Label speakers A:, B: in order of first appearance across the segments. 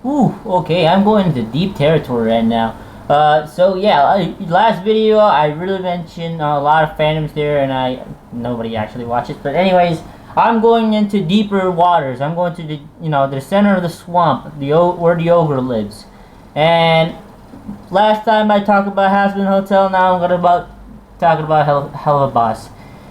A: Ooh, okay, I'm going into deep territory right now. So yeah, last video I really mentioned a lot of fandoms there, and nobody actually watches. But anyways, I'm going into deeper waters. I'm going to the center of the swamp, where the ogre lives. And last time I talked about Hasbin Hotel, now I'm gonna talking about helluva Boss.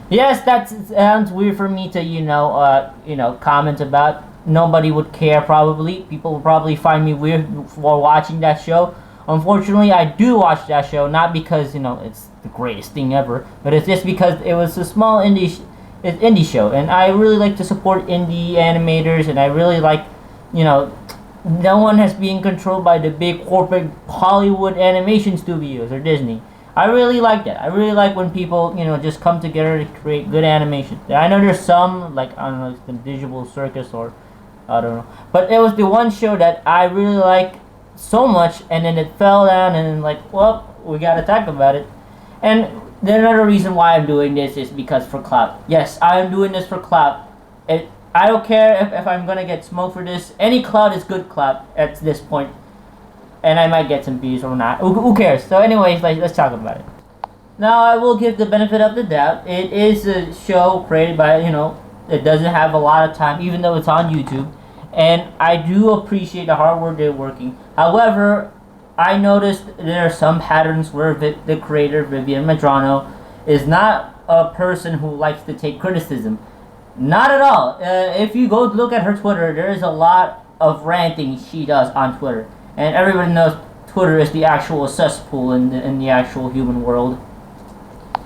A: Yes, that sounds weird for me to comment about. Nobody would care probably. People would probably find me weird for watching that show. Unfortunately, I do watch that show, not because it's the greatest thing ever, but it's just because it was a small indie show, and I really like to support indie animators, and I really like, no one has been controlled by the big corporate Hollywood animation studios or Disney. I really like that. I really like when people, just come together to create good animation. I know there's some, like, I don't know, it's the Visual Circus or, I don't know. But it was the one show that I really like so much, and then it fell down, and then, like, well, we gotta talk about it. And another reason why I'm doing this is because for clout. Yes, I'm doing this for clout. I don't care if I'm gonna get smoked for this. Any clout is good clout at this point. And I might get some views or not. Who cares? So anyways, let's talk about it. Now, I will give the benefit of the doubt. It is a show created by, it doesn't have a lot of time, even though it's on YouTube. And I do appreciate the hard work they're working. However, I noticed there are some patterns where the creator, Vivian Madrano, is not a person who likes to take criticism. Not at all. If you go look at her Twitter, there is a lot of ranting she does on Twitter. And everybody knows Twitter is the actual cesspool in the actual human world.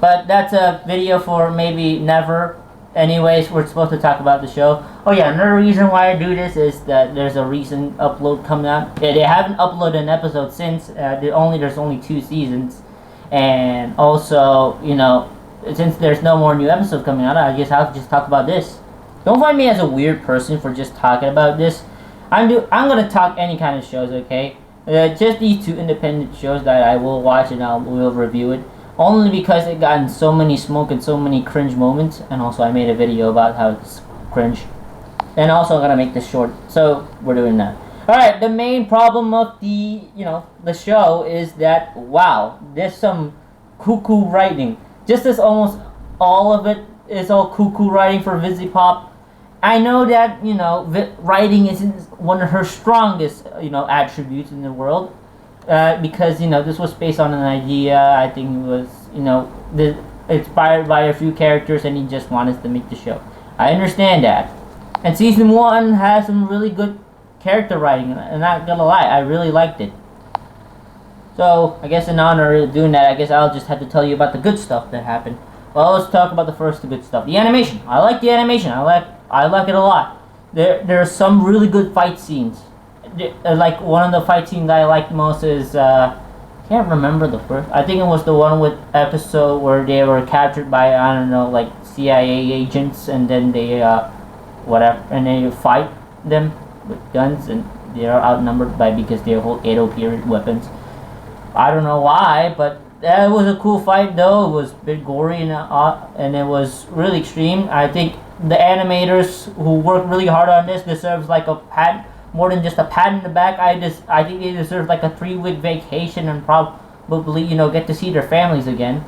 A: But that's a video for maybe never. Anyways, we're supposed to talk about the show. Oh yeah, another reason why I do this is that there's a recent upload coming out. They haven't uploaded an episode since. There's only 2 seasons. And also, since there's no more new episodes coming out, I guess I'll just talk about this. Don't find me as a weird person for just talking about this. I'm gonna talk any kind of shows, okay? Just these 2 independent shows that I will watch and will review it. Only because it gotten so many smoke and so many cringe moments, and also I made a video about how it's cringe. And also I'm gonna make this short, so we're doing that. Alright, the main problem of the show is that, wow, there's some cuckoo writing. Just as almost all of it is all cuckoo writing for Vizipop. I know that, writing isn't one of her strongest, attributes in the world. Because, this was based on an idea. I think it was, inspired by a few characters, and he just wanted to make the show. I understand that. And season 1 has some really good character writing, and I'm not gonna lie, I really liked it. So, I guess in honor of doing that, I guess I'll just have to tell you about the good stuff that happened. Well, let's talk about the good stuff. The animation. I like the animation. I like it a lot. There are some really good fight scenes. Like, one of the fight scenes I liked most is, can't remember the first. I think it was the one with episode where they were captured by, I don't know, like, CIA agents, and then they, and they fight them with guns, and they are outnumbered because they hold Edo period weapons. I don't know why, but it was a cool fight though. It was a bit gory and it was really extreme. I think the animators who worked really hard on this deserves like a pat, more than just a pat in the back. I think they deserve like a 3-week vacation and probably get to see their families again.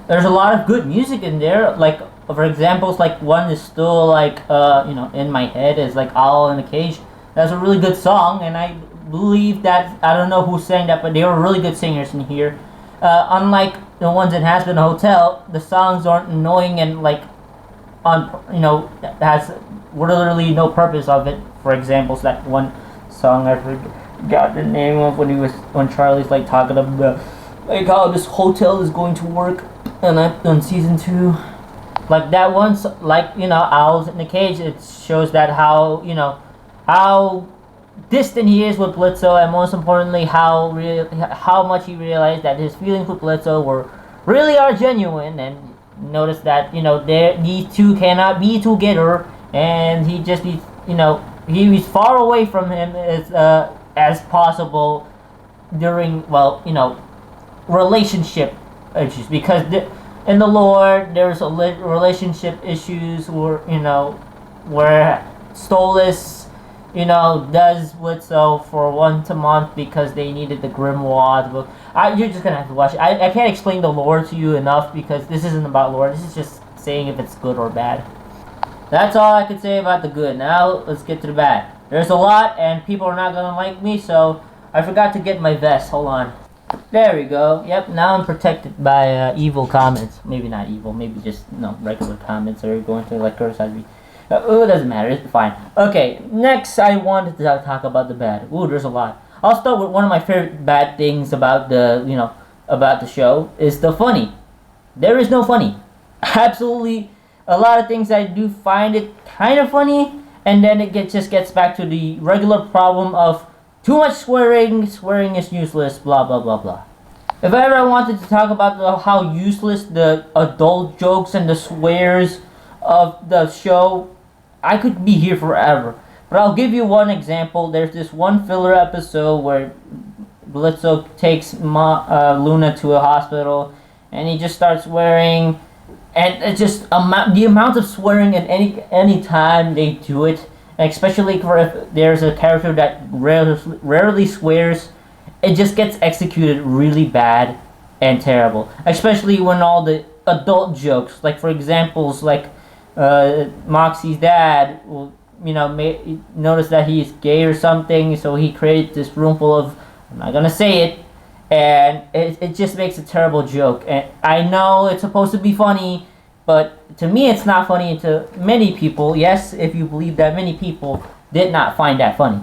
A: There's a lot of good music in there. Like, for examples, like one is still like in my head is like Owl in a Cage. That's a really good song, and I believe that, I don't know who sang that, but they were really good singers in here. Unlike the ones in Hasbin Hotel, the songs aren't annoying and like has literally no purpose of it. For example, that one song I forgot the name of when Charlie's like talking about like how this hotel is going to work, and on season 2, like that one, like Owls in the Cage. It shows that how distant he is with Blitzo, and most importantly, how much he realized that his feelings with Blitzo are genuine. And notice that these two cannot be together, and he just needs he's far away from him as possible during relationship issues, because in the lore there's relationship issues where Stolas does Blitzo for once a month because they needed the Grimoire book. You're just gonna have to watch it. I can't explain the lore to you enough because this isn't about lore. This is just saying if it's good or bad. That's all I can say about the good. Now let's get to the bad. There's a lot, and people are not gonna like me, so I forgot to get my vest. Hold on. There we go. Yep, now I'm protected by evil comments. Maybe not evil, maybe just regular comments that are going to criticize me. It doesn't matter, it's fine. Okay, next I wanted to talk about the bad. Ooh, there's a lot. I'll start with one of my favorite bad things about about the show is the funny. There is no funny. Absolutely, a lot of things I do find it kind of funny, and then it just gets back to the regular problem of too much swearing is useless, blah blah blah blah. If I ever wanted to talk about how useless the adult jokes and the swears of the show, I could be here forever. But I'll give you one example. There's this one filler episode where Blitzo takes Luna to a hospital, and he just starts swearing, and it's just the amount of swearing at any time they do it, especially for if there's a character that rarely swears, it just gets executed really bad and terrible. Especially when all the adult jokes, like for examples, like Moxie's dad will, notice that he's gay or something, so he creates this room full of, I'm not gonna say it, and it just makes a terrible joke. And I know it's supposed to be funny, but to me it's not funny. To many people, yes, if you believe that many people did not find that funny.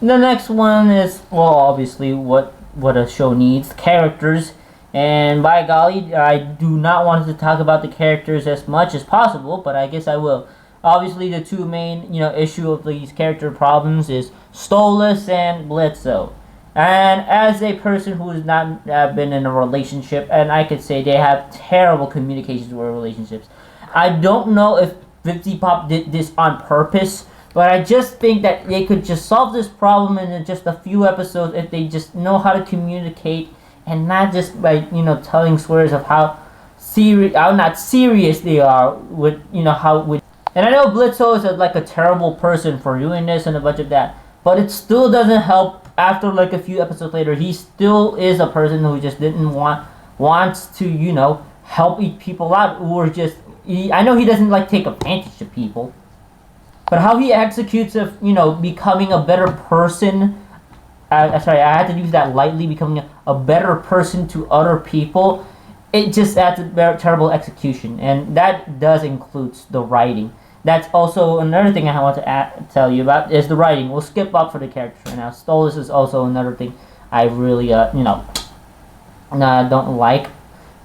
A: The next one is, well, obviously what a show needs, characters. And by golly, I do not want to talk about the characters as much as possible, but I guess I will. Obviously, the two main, issue of these character problems is Stolas and Blitzo. And as a person who has not been in a relationship, and I could say they have terrible communications with relationships. I don't know if 50 Pop did this on purpose, but I just think that they could just solve this problem in just a few episodes if they just know how to communicate, and not just by telling swears of how not serious they are with how with. And I know Blitzo is a terrible person for doing this and a bunch of that, but it still doesn't help. After a few episodes later, he still is a person who just didn't wants to help people out, or just I know he doesn't take advantage of people, but how he executes of becoming a better person. Sorry, I had to use that lightly. Becoming a better person to other people, it just adds a very terrible execution, and that does include the writing. That's also another thing I want to tell you about is the writing. We'll skip up for the character now. Stolas is also another thing I really don't like.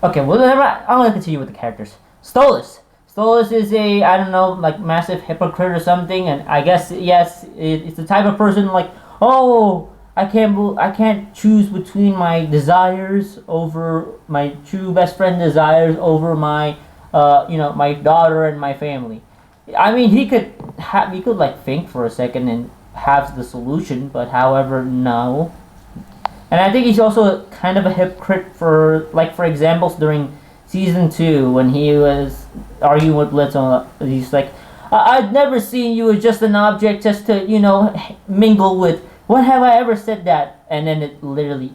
A: Okay, well, I'm gonna continue with the characters. Stolas is a, I don't know, massive hypocrite or something, and I guess yes, it's the type of person oh, I can't choose between my desires over my true best friend desires over my my daughter and my family. I mean, he could think for a second and have the solution, but however, no. And I think he's also kind of a hypocrite for examples during season 2 when he was arguing with Blitzo. He's like, I've never seen you as just an object just to mingle with. When have I ever said that? And then it literally,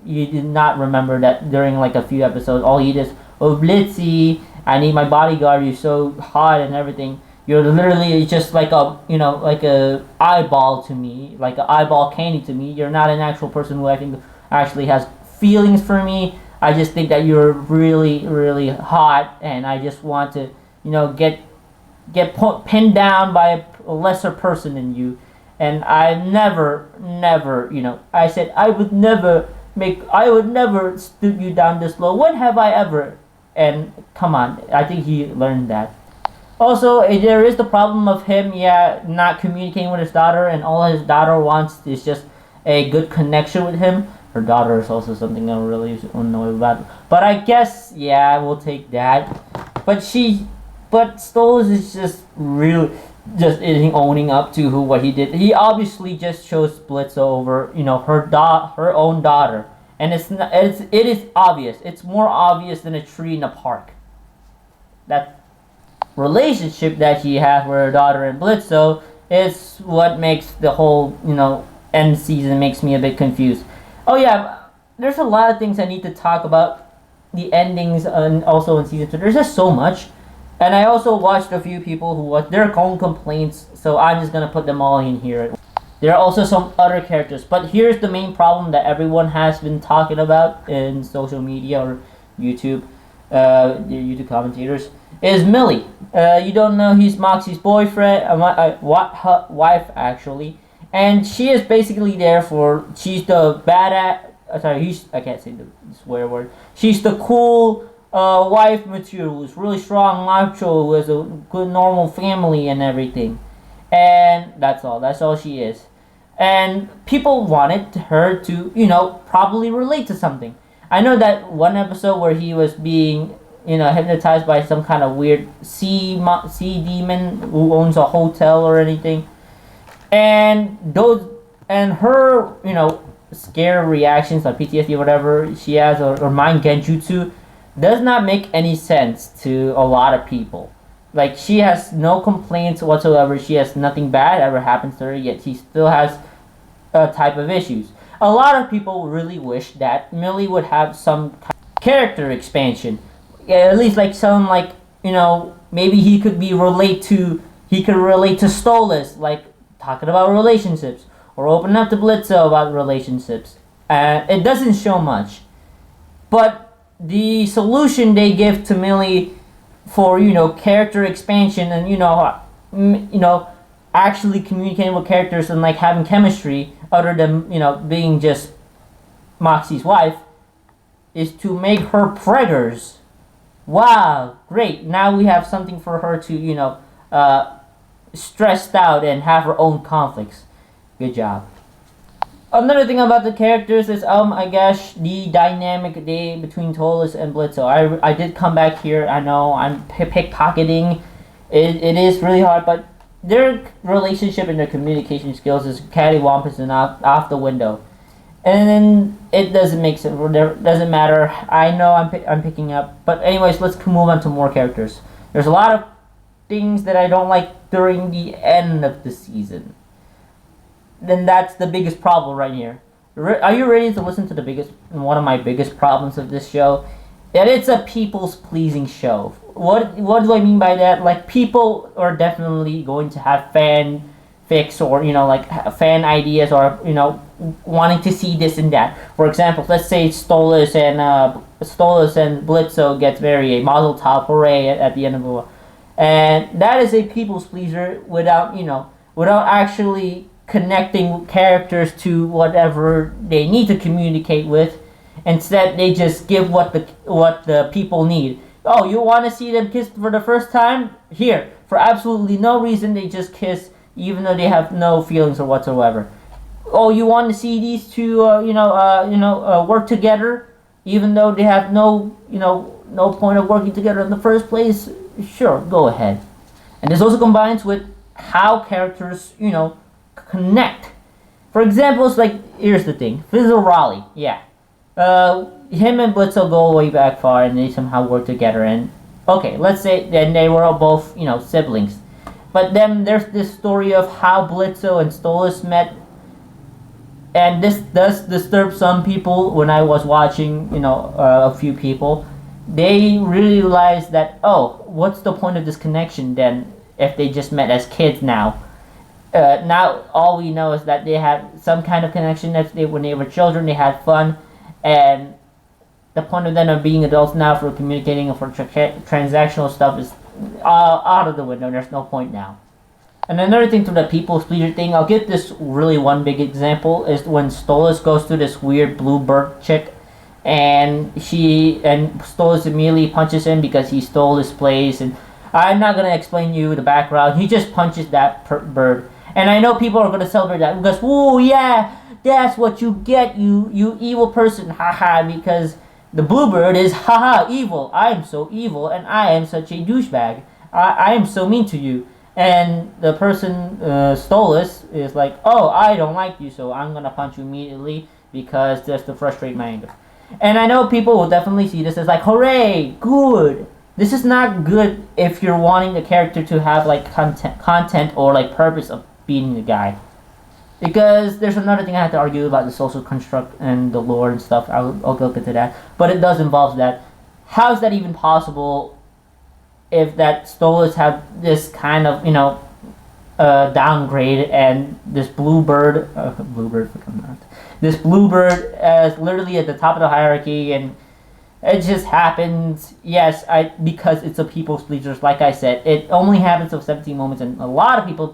A: you did not remember that during a few episodes. All he does, oh Blitzy, I need my bodyguard. You're so hot and everything. You're literally just like a eyeball to me, like an eyeball candy to me. You're not an actual person who I think actually has feelings for me. I just think that you're really, really hot, and I just want to, get pinned down by a lesser person than you. And I never, I said I would never stoop you down this low. When have I ever? And come on, I think he learned that. Also, there is the problem of him, not communicating with his daughter, and all his daughter wants is just a good connection with him. Her daughter is also something I'm really annoyed about. But I guess, we'll take that. But Stolas is just really just owning up to what he did. He obviously just chose Blitzo over, her own daughter. And it is obvious. It's more obvious than a tree in a park. That relationship that she has with her daughter and Blitzo It's what makes the whole, end season makes me a bit confused. Oh yeah, there's a lot of things I need to talk about the endings and also in season 2. There's just so much. And I also watched a few people who watched their own complaints, so I'm just gonna put them all in here. There are also some other characters, but here's the main problem that everyone has been talking about in social media or YouTube, the YouTube commentators, is Millie. You don't know, he's Moxie's boyfriend, wife actually, and she is basically there for, she's the badass, I can't say the swear word. She's the cool wife material who's really strong, macho, who has a good normal family and everything. And that's all. That's all she is. And people wanted her to, probably relate to something. I know that one episode where he was being, hypnotized by some kind of weird sea demon who owns a hotel or anything. And her, scare reactions like PTSD or whatever she has, or mind genjutsu, does not make any sense to a lot of people. Like, she has no complaints whatsoever. She has nothing bad ever happens to her, yet she still has a type of issues. A lot of people really wish that Millie would have some character expansion. At least like some, maybe he could relate to Stolas, like talking about relationships, or open up to Blitzo about relationships. It doesn't show much. But the solution they give to Millie for, character expansion and, actually communicating with characters and, like, having chemistry other than, being just Moxie's wife, is to make her preggers. Wow, great. Now we have something for her to, stressed out and have her own conflicts. Good job. Another thing about the characters is, I guess, the dynamic between Stolas and Blitzo. I did come back here. I know I'm pickpocketing. It is really hard, but their relationship and their communication skills is cattywampus and off the window. And then it doesn't make sense. Doesn't matter. I know I'm picking up. But anyways, let's move on to more characters. There's a lot of things that I don't like during the end of the season. Then that's the biggest problem right here. Are you ready to listen to one of my biggest problems of this show? That it's a people's pleasing show. What do I mean by that? Like, people are definitely going to have fan fics or, fan ideas or, wanting to see this and that. For example, let's say Stolas and Blitzo gets married, a Mazel Tov, hooray, at the end of the and that is a people's pleaser without actually connecting characters to whatever they need to communicate with. Instead, they just give what the people need. Oh, you want to see them kiss for the first time? Here, for absolutely no reason, they just kiss, even though they have no feelings or whatsoever. Oh, you want to see these two, work together, even though they have no point of working together in the first place? Sure, go ahead. And this also combines with how characters, connect. For example, it's like, here's the thing. Fizzle Raleigh, yeah. Him and Blitzo go way back far and they somehow work together, and okay, let's say then they were both, siblings. But then there's this story of how Blitzo and Stolas met, and this does disturb some people. When I was watching, a few people, they realized that, oh, what's the point of this connection then if they just met as kids now? Now all we know is that they had some kind of connection when they were children, they had fun, and the point of them of being adults now for communicating and for transactional stuff is out of the window. There's no point now. And another thing to the people's pleaser thing, I'll give this really one big example, is when Stolas goes to this weird bluebird chick, and Stolas immediately punches him because he stole his place, and I'm not going to explain you the background. He just punches that bird. And I know people are going to celebrate that because, whoa, yeah, that's what you get, you evil person, haha, because the bluebird is, haha, evil. I am so evil, and I am such a douchebag. I am so mean to you. And the person, Stolas, is like, oh, I don't like you, so I'm going to punch you immediately because just to frustrate my anger. And I know people will definitely see this as like, hooray, good. This is not good if you're wanting the character to have like content or like purpose of beating the guy. Because there's another thing I have to argue about the social construct and the lore and stuff. I'll go into that. But it does involve that. How is that even possible if that Stolas have this kind of, downgrade, and this bluebird is literally at the top of the hierarchy, and it just happens. Yes, because it's a people's pleaser. Like I said, it only happens of 17 moments, and a lot of people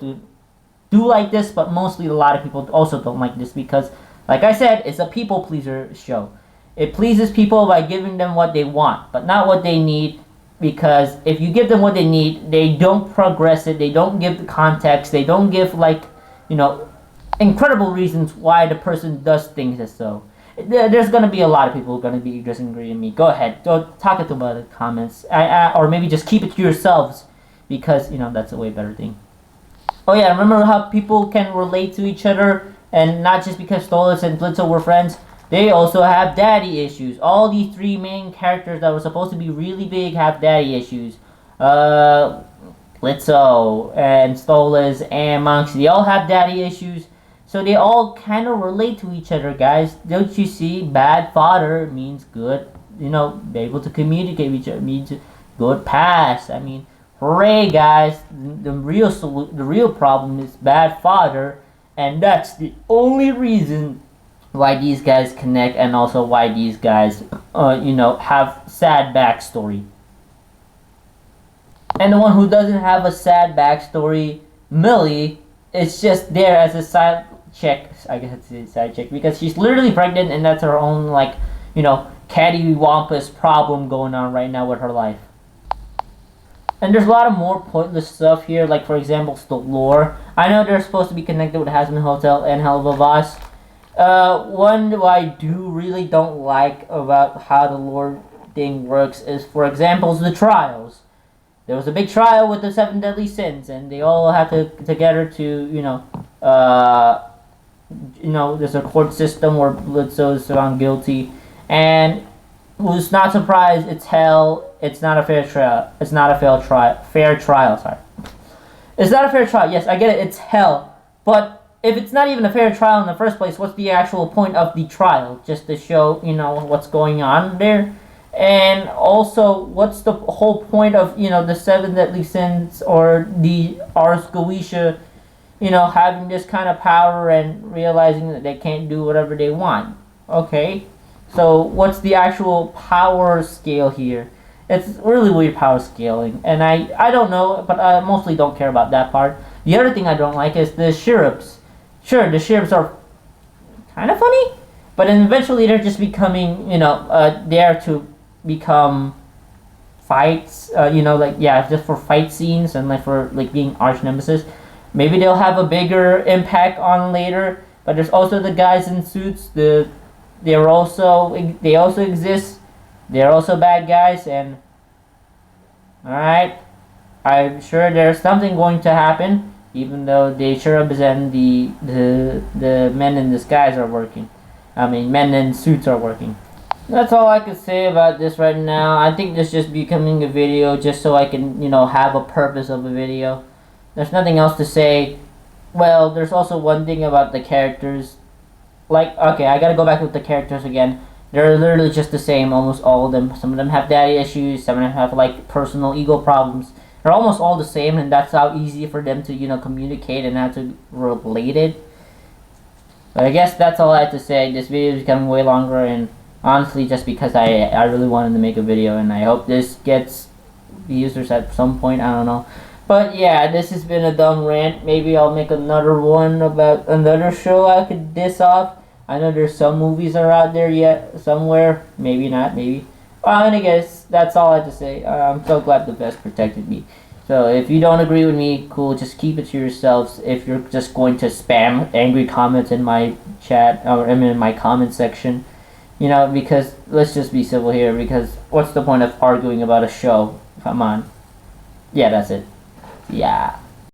A: do like this, but mostly a lot of people also don't like this because, like I said, it's a people pleaser show. It pleases people by giving them what they want, but not what they need. Because if you give them what they need, they don't progress it. They don't give the context. They don't give incredible reasons why the person does things as so. There's gonna be a lot of people who are gonna be disagreeing with me. Go ahead, go talk it about the comments, or maybe just keep it to yourselves, because that's a way better thing. Oh yeah, remember how people can relate to each other, and not just because Stolas and Blitzo were friends. They also have daddy issues. All these three main characters that were supposed to be really big have daddy issues. Blitzo and Stolas and Monks, they all have daddy issues. So they all kind of relate to each other, guys. Don't you see? Bad father means good, be able to communicate with each other, means good past. I mean, hooray, guys. The real problem is bad father, and that's the only reason why these guys connect, and also why these guys, have sad backstory. And the one who doesn't have a sad backstory, Millie, is just there as a side chick, I guess it's a side chick, because she's literally pregnant, and that's her own, cattywampus problem going on right now with her life. And there's a lot of more pointless stuff here, like, for example, the lore. I know they're supposed to be connected with Hazman Hotel and helluva. One that I really don't like about how the lore thing works is, for example, the trials. There was a big trial with the 7 deadly sins, and they all have to together to, there's a court system where Blitzo is found guilty, and who's not surprised, it's hell. It's not a fair trial. It's not a fair trial. Sorry, it's not a fair trial. Yes, I get it. It's hell, but if it's not even a fair trial in the first place, what's the actual point of the trial? Just to show, what's going on there? And also, what's the whole point of, the 7 deadly sins, or the Ars Goetia, having this kind of power and realizing that they can't do whatever they want? Okay, so what's the actual power scale here? It's really weird power scaling, and I don't know, but I mostly don't care about that part. The other thing I don't like is the sheriffs. Sure, the sheriffs are kind of funny, but then eventually they're just becoming, there to become fights, just for fight scenes, and for being arch nemesis. Maybe they'll have a bigger impact on later. But there's also the guys in suits. They also exist. They're also bad guys, and alright, I'm sure there's something going to happen. Even though the cherubs and the men in disguise are working. I mean, men in suits are working. That's all I can say about this right now. I think this is just becoming a video just so I can, have a purpose of a video. There's nothing else to say. Well, there's also one thing about the characters. Okay, I gotta go back with the characters again. They're literally just the same, almost all of them. Some of them have daddy issues, some of them have, personal ego problems. They're almost all the same, and that's how easy for them to, communicate and how to relate it. But I guess that's all I have to say. This video is becoming way longer, and honestly, just because I really wanted to make a video, and I hope this gets views at some point, I don't know. But yeah, this has been a dumb rant. Maybe I'll make another one about another show I could diss off. I know there's some movies are out there yet, somewhere. Maybe not, maybe. And I guess that's all I have to say. I'm so glad the vest protected me. So if you don't agree with me, cool, just keep it to yourselves. If you're just going to spam angry comments in my chat, or in my comment section, because let's just be civil here, because what's the point of arguing about a show? Come on. Yeah, that's it. Yeah.